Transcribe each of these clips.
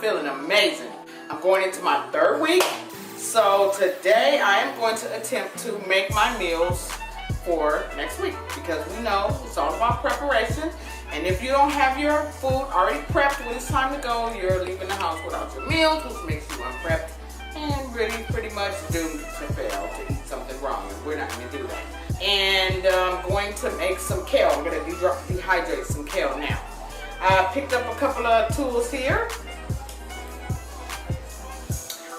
feeling amazing. I'm going into my 3rd week. So today I am going to attempt to make my meals for next week because we know it's all about preparation. And if you don't have your food already prepped when it's time to go, you're leaving the house without your meals, which makes you unprepped and really pretty much doomed to fail, to eat something wrong. And we're not going to do that. And I'm going to make some kale. I'm going to dehydrate some kale now. I picked up a couple of tools here.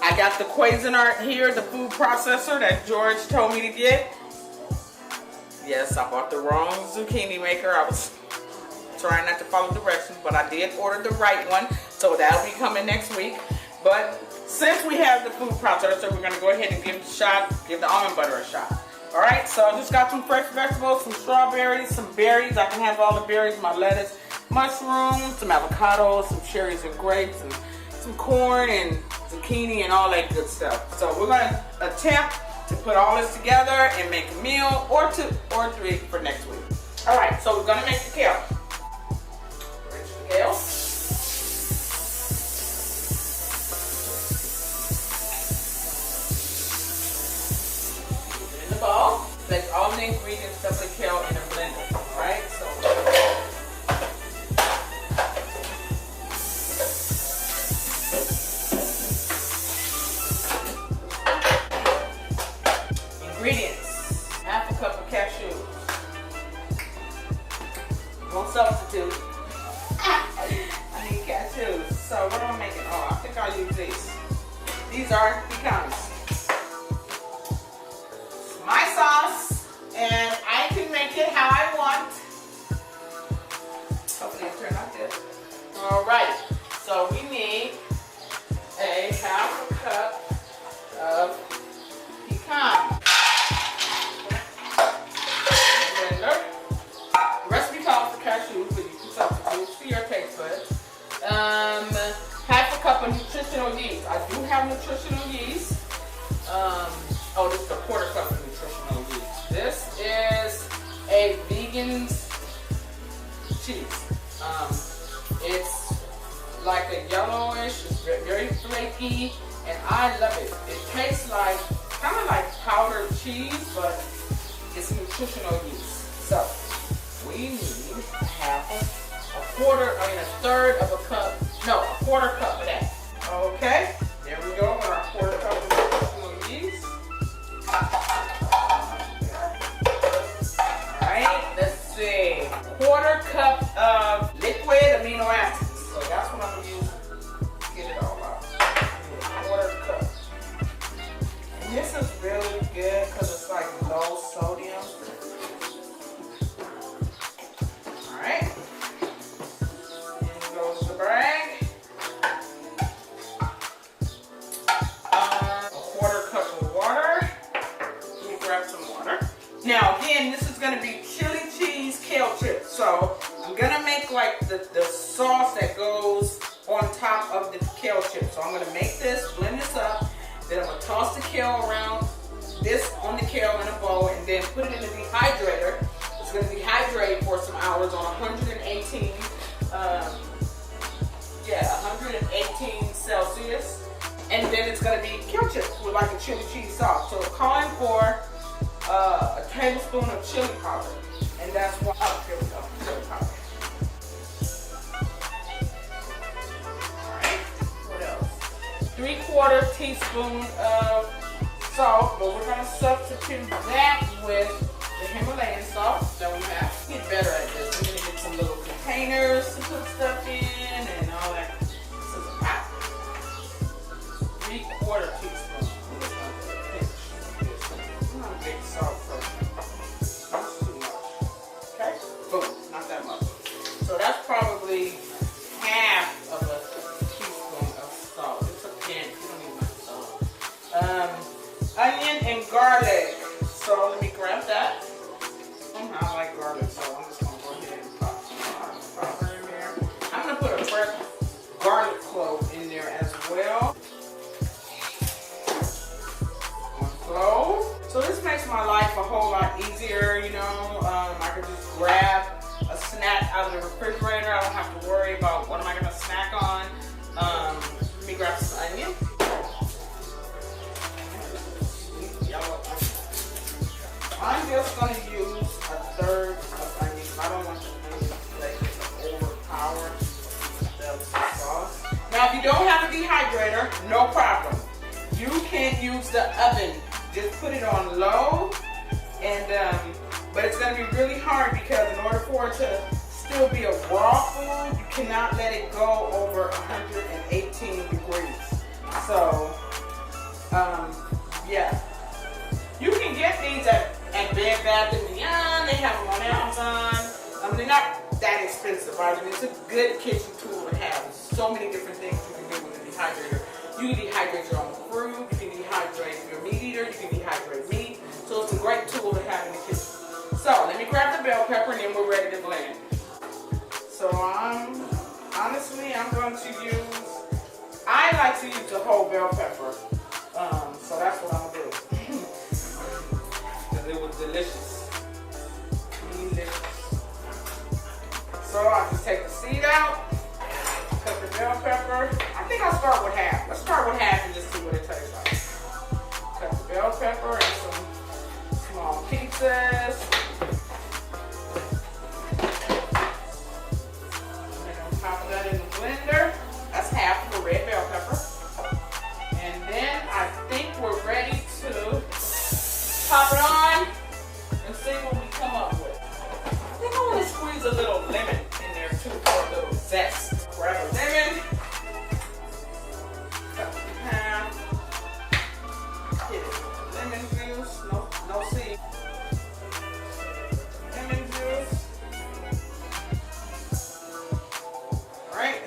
I got the Cuisinart here, the food processor that George told me to get. Yes, I bought the wrong zucchini maker. I was trying not to follow directions, but I did order the right one, so that'll be coming next week. But since we have the food processor, we're gonna go ahead and give it a shot, give the almond butter a shot. All right, so I just got some fresh vegetables, some strawberries, some berries. I can have all the berries, my lettuce, mushrooms, some avocados, some cherries and grapes, and some corn and zucchini and all that good stuff. So we're gonna attempt to put all this together and make a meal or 2 or 3 for next week. All right, so we're gonna make the kale. Rinse the kale. Put it in the bowl. Place all the ingredients of the kale in a blender. All right, so. Ingredients: half a cup of cashews. No substitute. I need cashews. So what am I making? Oh, I think I'll use these. These are pecans. It's my sauce, and I can make it how I want. Hopefully it turned out good. All right. So we need a half a cup of pecan. Half a cup of nutritional yeast. I do have nutritional yeast. Oh, this is a 1/4 cup of nutritional yeast. This is a vegan cheese. It's like a yellowish, it's very flaky, and I love it. It tastes like, kind of like powdered cheese, but it's nutritional yeast. So, we need a 1/3 of a cup, no, a 1/4 cup of that. Okay, there we go with our 1/4 cup of nutritional yeast. Alright, let's see. 1/4 cup of liquid amino acids. So that's what I'm going to use to get it all out. 1/4 cup. And this is really good because it's like low sodium. Alright. Now again, this is going to be chili cheese kale chips. So I'm going to make like the sauce that goes on top of the kale chips. So I'm going to make this, blend this up, then I'm going to toss the kale around this on the kale in a bowl and then put it in the dehydrator. It's going to dehydrate for some hours on 118 Celsius. And then it's going to be kale chips with like a chili cheese sauce. So calling for a tablespoon of chili powder, and that's why. Oh, here we go, chili powder. All right. What else? 3/4 teaspoon of salt, but we're gonna substitute that with the Himalayan salt that we have. Get better at this. We're gonna get some little containers to put stuff in and all that. This is a pot. 3/4 teaspoon. Salt first. That's too much. Okay? Boom. Not that much. So that's probably half of a teaspoon of salt. It's a pinch. You don't need much salt. Onion and garlic. So let me grab that. I like garlic, so I'm just going to go ahead and pop some powder in there. I'm going to put a fresh garlic clove in there as well. One clove. So this makes my life a whole lot easier, you know. I could just grab a snack out of the refrigerator. I don't have to worry about what am I going to snack on. the oven. Just put it on low, and but it's going to be really hard because in order for it to still be a raw food, you cannot let it go over 118 degrees. So, yeah. You can get these at Bed Bath & Beyond. They have them on Amazon. They're not that expensive, right? And it's a good kitchen tool to have. There's so many different things you can do with a dehydrator. You can dehydrate your own fruit. You can dehydrate your meat eater. You can dehydrate meat. So it's a great tool to have in the kitchen. So let me grab the bell pepper and then we're ready to blend. So honestly, I'm going to use, I like to use the whole bell pepper. So that's what I'm going to do. Because it was delicious. Delicious. So I'll just take the seed out, cut the bell pepper. I think I'll start with half. Let's start with half and just see what it tastes like. Cut the bell pepper and some small pieces. And then pop that in the blender. That's half of the red bell pepper. And then I think we're ready to pop it on and see what we come up with. I think I want to squeeze a little lemon in there too for a little zest. Grab a lemon, cut it in half, hit it with lemon juice, no seed. Lemon juice. All right.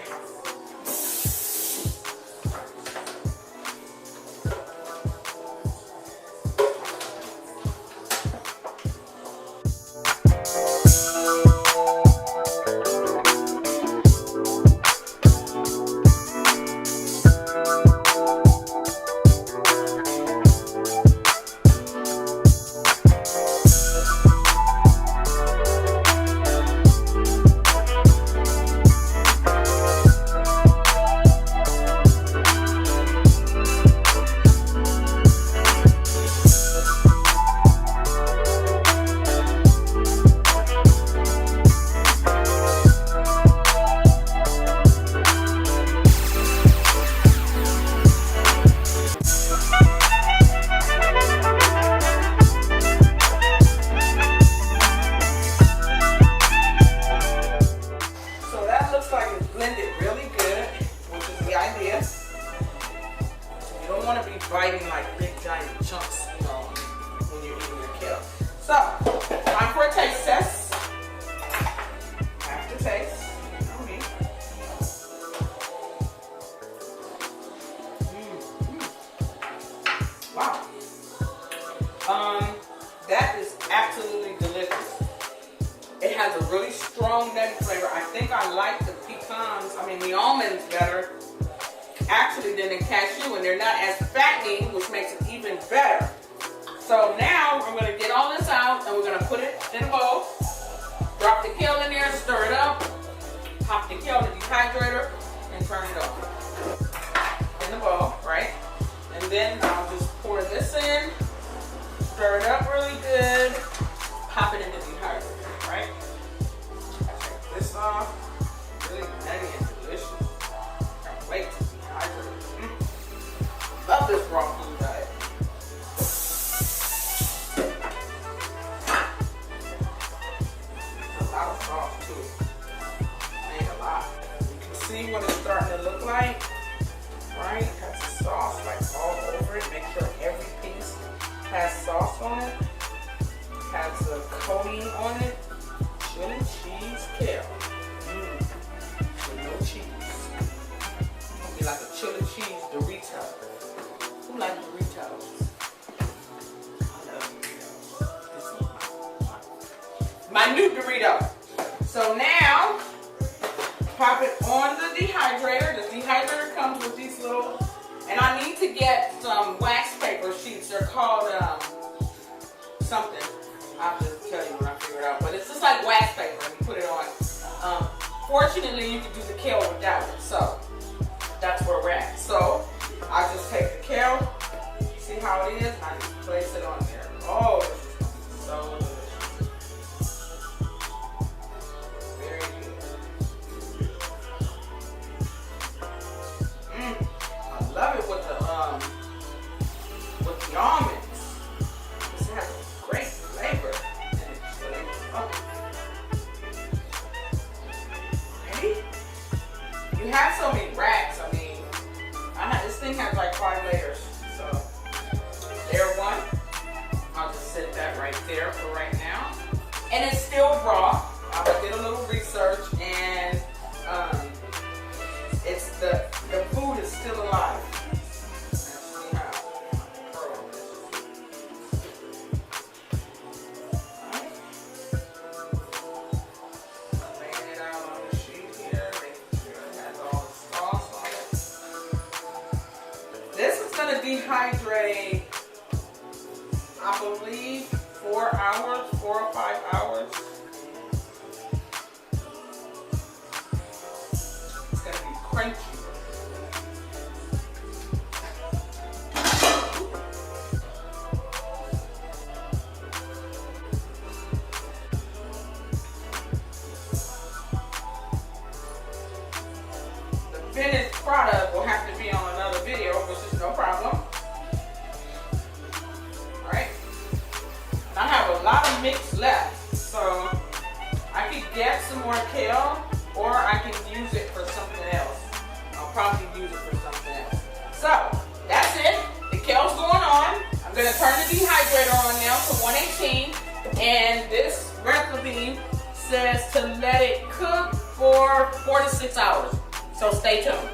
Biting like big giant chunks, you know, when you're eating your kale. So, time for a taste test. Have to taste. You know me. Wow. That is absolutely delicious. It has a really strong nutty flavor. I think I like the the almonds better actually than the cashew, and they're not as fattening, which makes it even better. So now I'm going to get all this out and we're going to put it in a bowl. Drop the kale in there, stir it up, pop the kale in the dehydrator, and turn it over in the bowl, right? And then I'll just pour this in, stir it up really good, pop it in the dehydrator, right? Take this off, really nutty and delicious. Can't wait to dehydrate. Love this raw food diet. A lot of sauce too. Made a lot. You can see what it's starting to look like, right? It has the sauce like all over it. Make sure every piece has sauce on it. Has a coating on it. Chili cheese kale. With no cheese. It's gonna be like a chili cheese Dorito. Who likes Doritos? I love Doritos. My new Dorito. So now, pop it on the dehydrator. The dehydrator comes with these little, and I need to get some wax paper sheets. They're called something. I'll just tell you when I figure it out. But it's just like wax paper, and you put it on. Fortunately, you can do the kale without it. So that's where we're at. So I just take the kale, see how it is, and I just place it on there. Oh, this is so delicious. Very good. I love it with Ready? You have so many racks. I mean, this thing has like 5 layers. So, layer 1. I'll just set that right there for right now. And it's still raw. I did a little research, and it's the food is still alive. That's really how pearl is. Alright. Laying it out on the sheet here, making sure it has all the sauce on it. This is going to dehydrate, I believe, 4 hours, 4 or 5 hours. It's going to be crunchy. The finished product will have to be on another video, which is no problem. Alright. I have a lot of mix left, so I could get some more kale, or I can use it for something else. I'll probably use it for something else. So, that's it. The kale's going on. I'm going to turn the dehydrator on now to 118, and this recipe says to let it cook for 4 to 6 hours. So stay tuned.